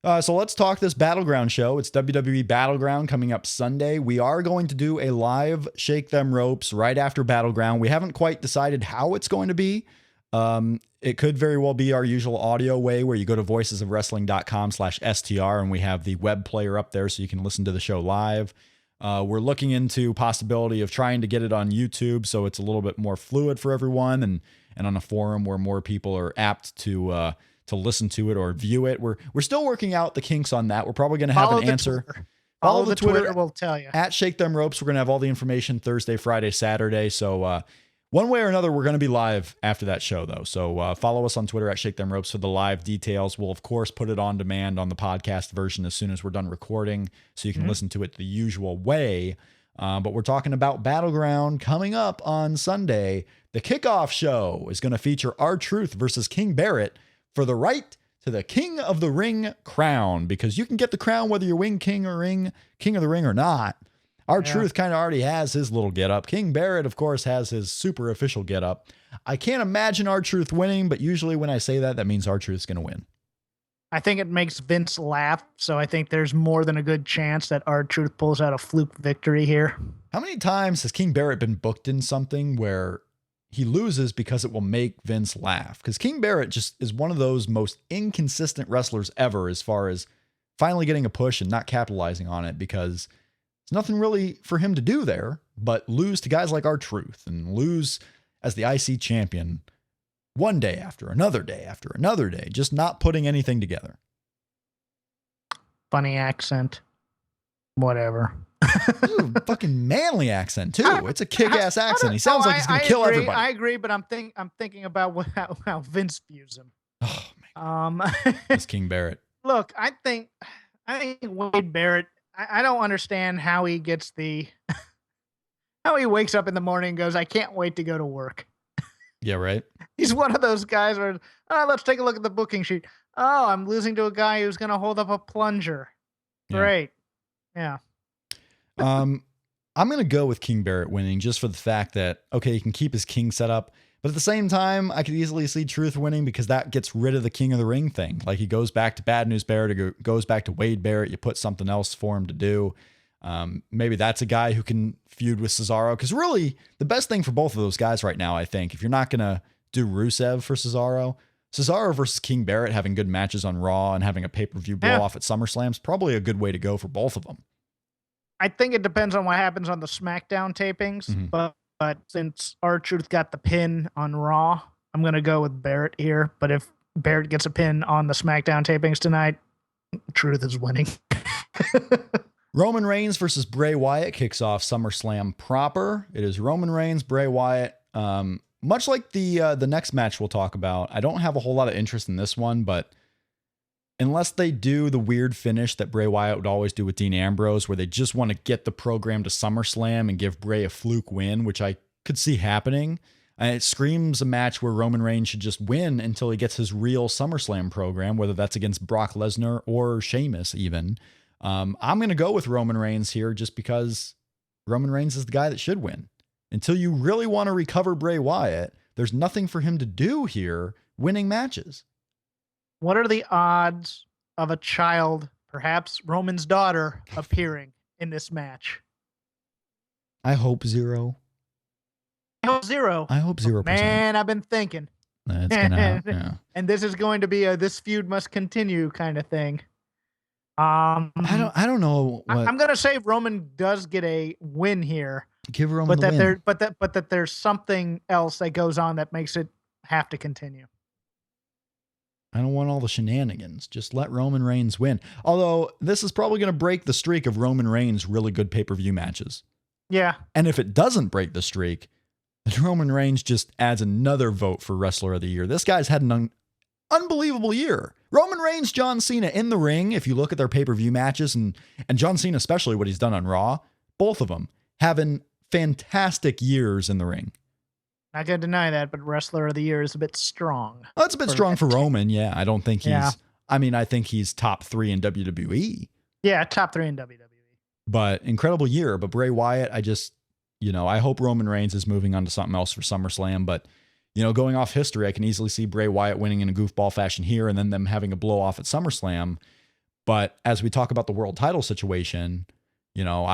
So let's talk this Battleground show. It's WWE Battleground coming up Sunday. We are going to do a live Shake Them Ropes right after Battleground. We haven't quite decided how it's going to be. It could very well be our usual audio way where you go to voicesofwrestling.com/STR and we have the web player up there so you can listen to the show live. We're looking into possibility of trying to get it on YouTube so it's a little bit more fluid for everyone and on a forum where more people are apt to listen to it or view it. We're still working out the kinks on that. We're probably going to have an answer. Follow the Twitter. We'll tell you. At Shake Them Ropes, we're going to have all the information Thursday, Friday, Saturday. So one way or another, we're going to be live after that show, though. So follow us on Twitter at Shake Them Ropes for the live details. We'll, of course, put it on demand on the podcast version as soon as we're done recording so you can listen to it the usual way. But we're talking about Battleground coming up on Sunday. The kickoff show is going to feature R-Truth versus King Barrett for the right to the King of the Ring crown, because you can get the crown whether you win King of the Ring or not. R-Truth kind of already has his little getup. King Barrett, of course, has his super official getup. I can't imagine R-Truth winning, but usually when I say that, that means R-Truth's going to win. I think it makes Vince laugh, so I think there's more than a good chance that R-Truth pulls out a fluke victory here. How many times has King Barrett been booked in something where he loses because it will make Vince laugh? Because King Barrett just is one of those most inconsistent wrestlers ever as far as finally getting a push and not capitalizing on it, because there's nothing really for him to do there but lose to guys like R-Truth and lose as the IC champion one day after another day after another day, just not putting anything together. Funny accent. Whatever. Fucking manly accent too. It's a kick-ass accent. He sounds like he's gonna kill everybody. I agree, but I'm thinking about how Vince views him. Oh my God. It's King Barrett. Look, I think Wade Barrett. I don't understand how he gets how he wakes up in the morning and goes, I can't wait to go to work. Yeah, right. He's one of those guys where, let's take a look at the booking sheet. Oh, I'm losing to a guy who's going to hold up a plunger. Yeah. Great. Yeah. I'm going to go with King Barrett winning just for the fact that, okay, he can keep his king set up, but at the same time, I could easily see Truth winning because that gets rid of the King of the Ring thing. Like he goes back to Bad News Barrett, or goes back to Wade Barrett. You put something else for him to do. Maybe that's a guy who can feud with Cesaro, because really the best thing for both of those guys right now, I think, if you're not going to do Rusev for Cesaro versus King Barrett having good matches on Raw and having a pay-per-view blow off at SummerSlam is probably a good way to go for both of them. I think it depends on what happens on the SmackDown tapings, but since R-Truth got the pin on Raw, I'm going to go with Barrett here. But if Barrett gets a pin on the SmackDown tapings tonight, Truth is winning. Roman Reigns versus Bray Wyatt kicks off SummerSlam proper. It is Roman Reigns, Bray Wyatt. Much like the next match we'll talk about, I don't have a whole lot of interest in this one, but unless they do the weird finish that Bray Wyatt would always do with Dean Ambrose, where they just want to get the program to SummerSlam and give Bray a fluke win, which I could see happening. And it screams a match where Roman Reigns should just win until he gets his real SummerSlam program, whether that's against Brock Lesnar or Sheamus even. I'm going to go with Roman Reigns here just because Roman Reigns is the guy that should win. Until you really want to recover Bray Wyatt, there's nothing for him to do here winning matches. What are the odds of a child, perhaps Roman's daughter, appearing in this match? I hope 0. I hope 0. I hope 0%. Man, I've been thinking. It's gonna happen, yeah. And this is going to be a this feud must continue kind of thing. I don't know. I'm gonna say Roman does get a win here. Give Roman the win. But that there's something else that goes on that makes it have to continue. I don't want all the shenanigans. Just let Roman Reigns win. Although this is probably going to break the streak of Roman Reigns' really good pay-per-view matches. Yeah. And if it doesn't break the streak, then Roman Reigns just adds another vote for Wrestler of the Year. This guy's had an unbelievable year. Roman Reigns, John Cena in the ring, if you look at their pay-per-view matches, and John Cena especially what he's done on Raw, both of them having fantastic years in the ring. Not going to deny that, but Wrestler of the Year is a bit strong. Well, it's a bit strong for Roman, yeah. I don't think he's... I think he's top 3 in WWE. Yeah, top 3 in WWE. But incredible year. But Bray Wyatt, I hope Roman Reigns is moving on to something else for SummerSlam. But, going off history, I can easily see Bray Wyatt winning in a goofball fashion here and then them having a blow off at SummerSlam. But as we talk about the world title situation, you know,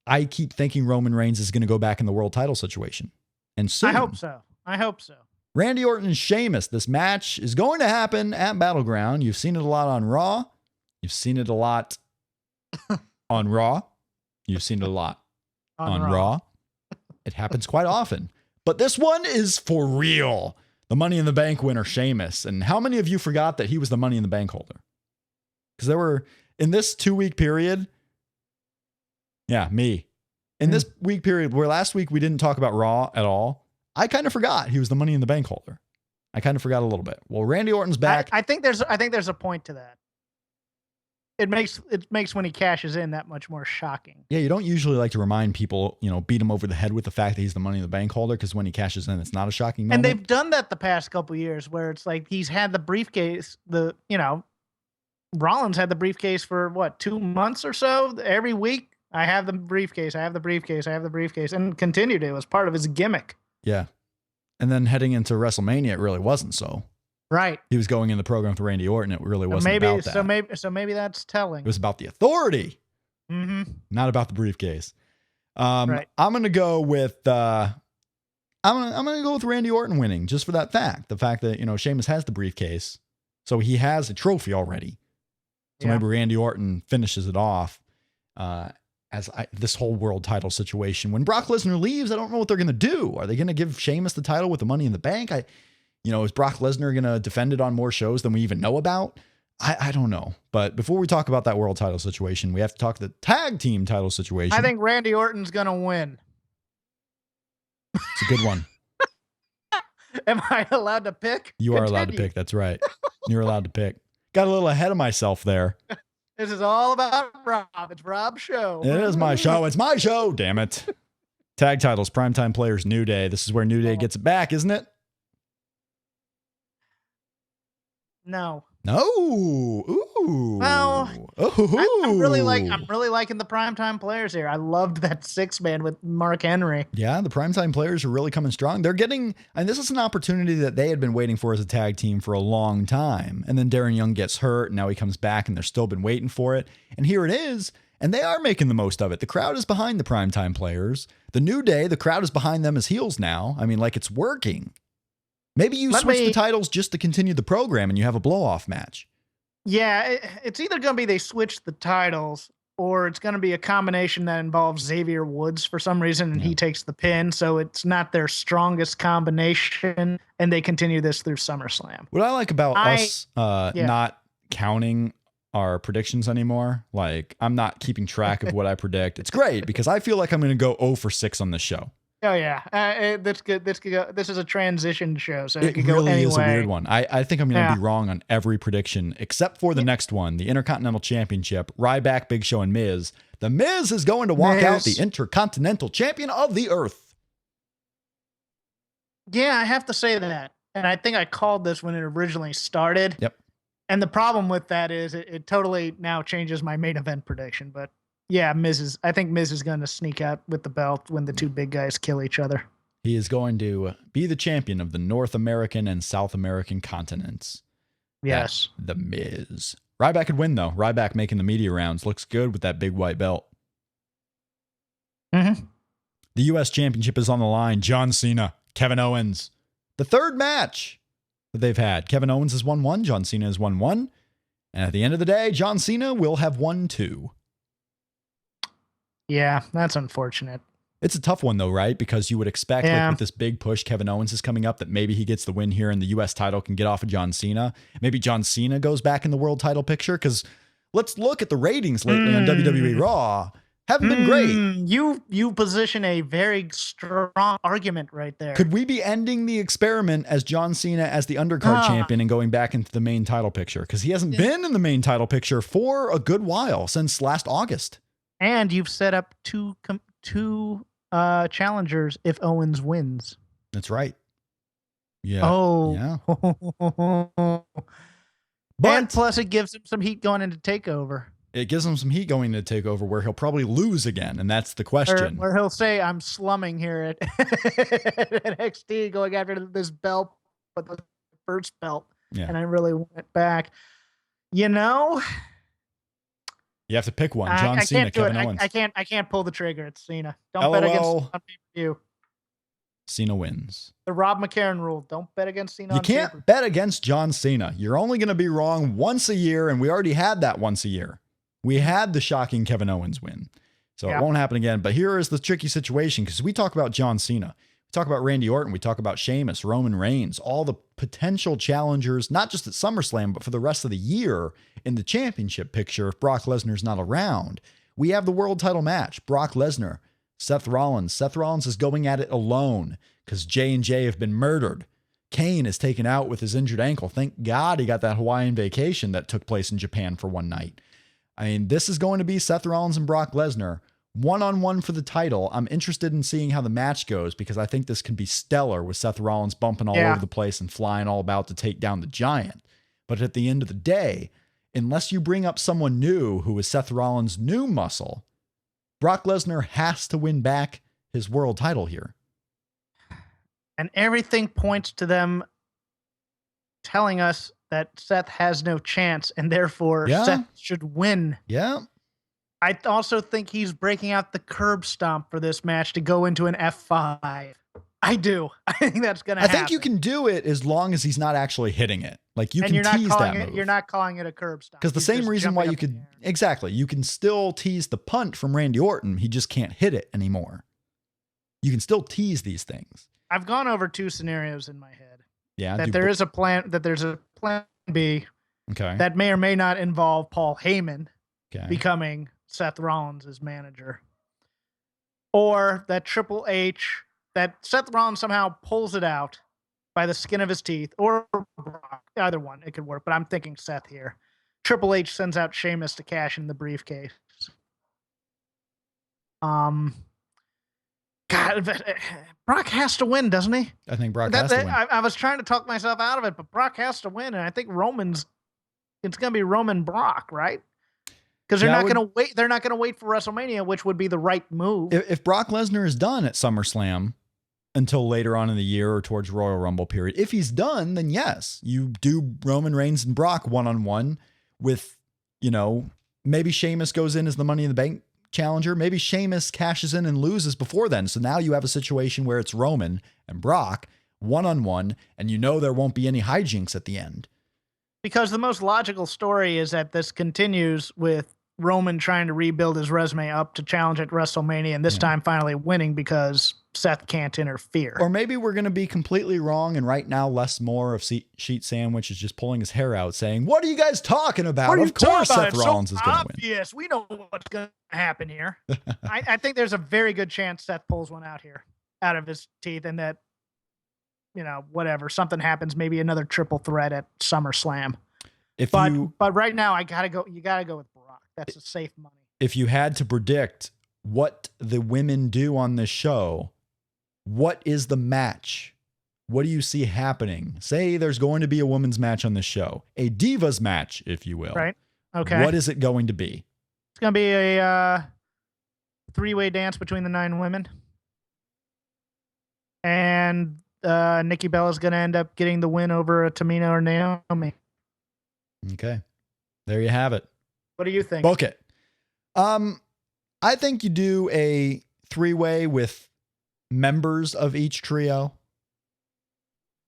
I keep thinking Roman Reigns is going to go back in the world title situation. And soon. I hope so. Randy Orton and Sheamus. This match is going to happen at Battleground. You've seen it a lot on Raw. You've seen it a lot on Raw. You've seen it a lot on Raw. It happens quite often. But this one is for real. The Money in the Bank winner, Sheamus. And how many of you forgot that he was the Money in the Bank holder? Because there were, in this 2-week period, yeah, me. In this week period, where last week we didn't talk about Raw at all, I kind of forgot he was the Money in the Bank holder. I kind of forgot a little bit. Well, Randy Orton's back. I think there's a point to that. It makes when he cashes in that much more shocking. Yeah, you don't usually like to remind people, you know, beat him over the head with the fact that he's the Money in the Bank holder, because when he cashes in, it's not a shocking moment. And they've done that the past couple of years, where it's like he's had the briefcase. Rollins had the briefcase for what, 2 months or so. Every week, I have the briefcase. I have the briefcase. I have the briefcase, and continued it. It was part of his gimmick. Yeah, and then heading into WrestleMania, it really wasn't so. Right. He was going in the program with Randy Orton. It really wasn't about that. So maybe that's telling. It was about the authority, not about the briefcase. Right. I'm gonna go with I'm gonna go with Randy Orton winning, just for that fact. The fact that, you know, Sheamus has the briefcase, so he has a trophy already. So maybe Randy Orton finishes it off. This whole world title situation. When Brock Lesnar leaves, I don't know what they're gonna do. Are they gonna give Sheamus the title with the Money in the Bank? Is Brock Lesnar going to defend it on more shows than we even know about? I don't know. But before we talk about that world title situation, we have to talk the tag team title situation. I think Randy Orton's going to win. It's a good one. Am I allowed to pick? You are allowed to pick. That's right. You're allowed to pick. Got a little ahead of myself there. This is all about Rob. It's Rob's show. It is my show. It's my show. Damn it. Tag titles, Primetime Players, New Day. This is where New Day gets it back, isn't it? No. Ooh. Well, ooh. I'm really liking the Primetime Players here. I loved that 6-man with Mark Henry. Yeah, the Primetime Players are really coming strong. They're getting, and this is an opportunity that they had been waiting for as a tag team for a long time. And then Darren Young gets hurt, and now he comes back, and they're still been waiting for it. And here it is, and they are making the most of it. The crowd is behind the Primetime Players. The New Day, the crowd is behind them as heels now. I mean, like, it's working. Maybe you switch the titles just to continue the program and you have a blow-off match. Yeah, it's either going to be they switch the titles, or it's going to be a combination that involves Xavier Woods for some reason, and he takes the pin. So it's not their strongest combination, and they continue this through SummerSlam. What I like about us not counting our predictions anymore, like I'm not keeping track of what I predict. It's great because I feel like I'm going to go 0 for 6 on this show. Oh yeah, that's good. This could go. This is a transition show, so it could really go anyway. Is a weird one. I think I'm going to be wrong on every prediction except for the next one, the Intercontinental Championship. Ryback, Big Show, and Miz. The Miz is going to walk out the Intercontinental Champion of the Earth. Yeah, I have to say that, and I think I called this when it originally started. Yep. And the problem with that is it totally now changes my main event prediction, but. Yeah, I think Miz is going to sneak out with the belt when the two big guys kill each other. He is going to be the champion of the North American and South American continents. Yes. The Miz. Ryback could win, though. Ryback making the media rounds. Looks good with that big white belt. Mm-hmm. The U.S. Championship is on the line. John Cena, Kevin Owens. The third match that they've had. Kevin Owens has won 1. John Cena has won 1. And at the end of the day, John Cena will have won 2. Yeah, that's unfortunate. It's a tough one, though, right? Because you would expect, like, with this big push Kevin Owens is coming up, that maybe he gets the win here and the U.S. title can get off of John Cena. Maybe John Cena goes back in the world title picture. Because let's look at the ratings lately on WWE Raw. Haven't been great. You position a very strong argument right there. Could we be ending the experiment as John Cena as the undercard champion and going back into the main title picture? Because he hasn't been in the main title picture for a good while, since last August. And you've set up two challengers if Owens wins. That's right. Yeah. Oh. Yeah. And plus, it gives him some heat going into TakeOver. It gives him some heat going into TakeOver where he'll probably lose again, and that's the question. Where he'll say, I'm slumming here at NXT going after this belt, but the first belt. Yeah. And I really want it back. You know... You have to pick one. John I Cena, can't do Kevin it. Owens. I can't pull the trigger. It's Cena. Don't bet against LOL. Cena on pay-per-view. Cena wins. The Rob McCarron rule. Don't bet against Cena You on can't pay-per-view. bet against John Cena. You're only going to be wrong once a year, and we already had that once a year. We had the shocking Kevin Owens win. So it won't happen again. But here is the tricky situation, because we talk about John Cena. We talk about Randy Orton. We talk about Sheamus, Roman Reigns, all the potential challengers, not just at SummerSlam, but for the rest of the year in the championship picture if Brock Lesnar's not around. We have the world title match, Brock Lesnar, Seth Rollins. Seth Rollins is going at it alone because J&J have been murdered. Kane is taken out with his injured ankle. Thank God he got that Hawaiian vacation that took place in Japan for one night. I mean, this is going to be Seth Rollins and Brock Lesnar one-on-one for the title. I'm interested in seeing how the match goes because I think this can be stellar with Seth Rollins bumping all over the place and flying all about to take down the giant. But at the end of the day, unless you bring up someone new who is Seth Rollins' new muscle, Brock Lesnar has to win back his world title here. And everything points to them telling us that Seth has no chance and therefore Seth should win. Yeah. I also think he's breaking out the curb stomp for this match to go into an F5. I do. I think that's going to happen. I think you can do it as long as he's not actually hitting it. Like you can tease that move. You're not calling it a curb stomp. Because the same reason why you could, exactly, you can still tease the punt from Randy Orton. He just can't hit it anymore. You can still tease these things. I've gone over two scenarios in my head. Yeah. That there's a plan B. Okay. That may or may not involve Paul Heyman becoming Seth Rollins' manager. Or that Triple H, that Seth Rollins somehow pulls it out by the skin of his teeth, or Brock, either one, it could work, but I'm thinking Seth here. Triple H sends out Sheamus to cash in the briefcase. God, Brock has to win, doesn't he? I think Brock has to win. I was trying to talk myself out of it, but Brock has to win, and I think it's going to be Roman Brock, right? Because they're not going to wait. They're not going to wait for WrestleMania, which would be the right move. If Brock Lesnar is done at SummerSlam until later on in the year or towards Royal Rumble period, if he's done, then yes, you do Roman Reigns and Brock one-on-one with, maybe Sheamus goes in as the Money in the Bank challenger. Maybe Sheamus cashes in and loses before then. So now you have a situation where it's Roman and Brock one-on-one, and there won't be any hijinks at the end. Because the most logical story is that this continues with Roman trying to rebuild his resume up to challenge at WrestleMania, and this time finally winning because Seth can't interfere. Or maybe we're going to be completely wrong, and right now Les Moore of Sheet Sandwich is just pulling his hair out saying, "What are you guys talking about? Of course Seth Rollins is going to win." Yes, we know what's going to happen here. I think there's a very good chance Seth pulls one out here, out of his teeth, and that, whatever, something happens, maybe another triple threat at SummerSlam. But right now, you got to go with Brock. That's a safe money. If you had to predict what the women do on this show, what is the match? What do you see happening? Say there's going to be a women's match on this show, a divas match, if you will. Right. Okay. What is it going to be? It's going to be a three-way dance between the 9 women. And Nikki Bella's going to end up getting the win over Tamina or Naomi. Okay. There you have it. What do you think? Book it. I think you do a 3-way with members of each trio.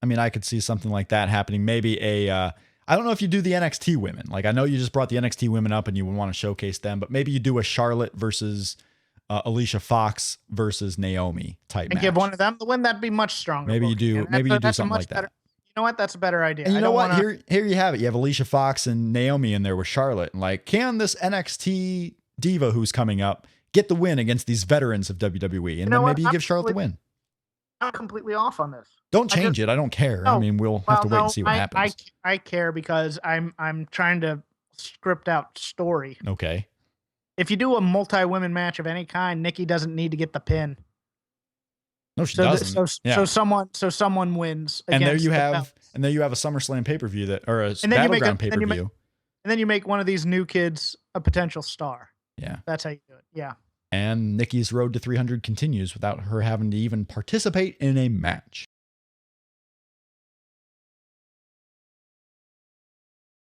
I mean, I could see something like that happening. Maybe I don't know if you do the NXT women. Like, I know you just brought the NXT women up and you would want to showcase them, but maybe you do a Charlotte versus Alicia Fox versus Naomi type match. Give one of them the win. That'd be much stronger. Maybe you do. Maybe you do something like that. You know what? That's a better idea. And you know what? Here you have it. You have Alicia Fox and Naomi in there with Charlotte. And like, can this NXT diva who's coming up get the win against these veterans of WWE? And then maybe you give Charlotte the win. I'm completely off on this. Don't change it. I don't care. No, I mean, we'll have to wait and see what happens. I care because I'm trying to script out story. Okay. If you do a multi-women match of any kind, Nikki doesn't need to get the pin. No, she doesn't. So someone wins. And there you have a SummerSlam pay-per-view or a Battleground pay-per-view. And then you make one of these new kids a potential star. Yeah. That's how you do it. Yeah. And Nikki's road to 300 continues without her having to even participate in a match.